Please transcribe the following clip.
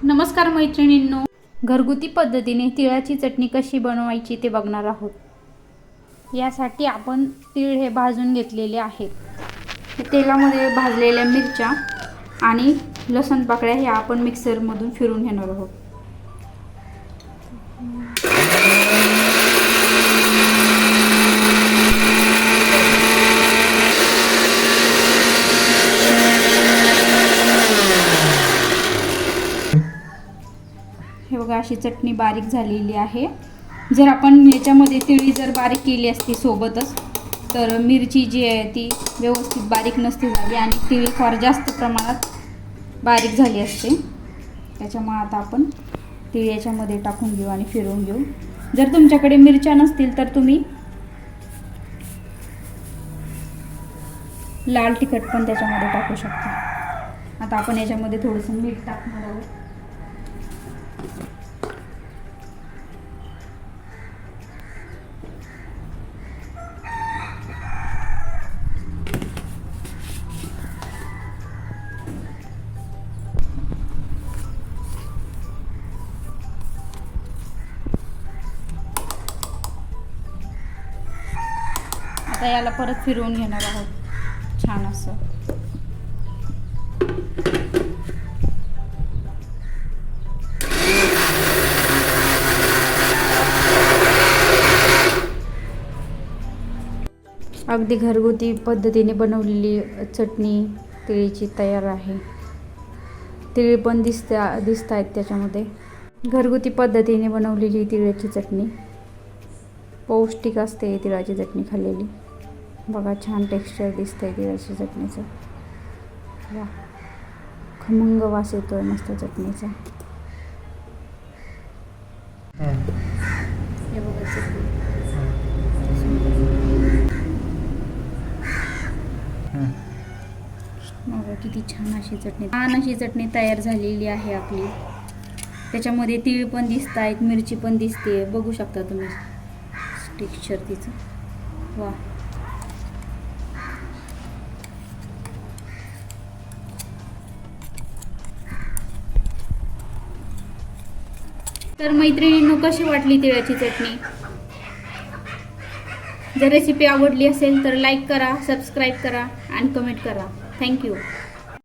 नमस्कार मैत्रिणींनो, घरगुती पद्धतीने तिळाची चटणी कशी बनवायची ते बघणार आहोत। यासाठी आपण तीळ हे भाजून घेतलेले आहेत। तेलामध्ये भाजलेल्या मिरच्या आणि लसूण पाकळ्या हे आपण मिक्सरमधून फिरून घेणार आहोत। हे बघा, अशी चटणी बारीक झालेली आहे। जर आपण याच्यामध्ये तिळी जर बारीक केली असती सोबतच तर मिरची जी आहे ती व्यवस्थित बारीक नसती झाली आणि तिळी फार जास्त प्रमाणात बारीक झाली असते। त्याच्यामुळे आता आपण तिळी याच्यामध्ये टाकून घेऊ आणि फिरवून घेऊ। जर तुमच्याकडे मिरच्या नसतील तर तुम्ही लाल तिखट पण त्याच्यामध्ये टाकू शकता। आता आपण याच्यामध्ये थोडंसं मीठ टाकणार आहोत। आता याला परत फिरवून घेणार आहोत छान असं। अगदी घरगुती पद्धतीने बनवलेली चटणी तिळीची तयार आहे। तिळ पण दिसत आहेत त्याच्यामध्ये। घरगुती पद्धतीने बनवलेली तिळाची चटणी पौष्टिक असते। तिळाची चटणी खाल्लेली बघा, छान टेक्स्चर दिसतंय तिळाची चटणीचं। वा, खमंग वास येतोय मस्त चटणीचा। हे बघा चटणी, बघा किती छान अशी चटणी, छान अशी चटणी तयार झालेली आहे आपली। त्याच्यामध्ये तीळ पण दिसत आहेत, मिरची पण दिसते, बघू शकता तुम्ही टेक्स्चर तिचं। वा, तर मैत्रिणींनो, कशी वाटली तिळाची चटणी? जर रेसिपी आवडली असेल तर लाईक करा, सबस्क्राईब करा आणि कमेंट करा। थँक्यू।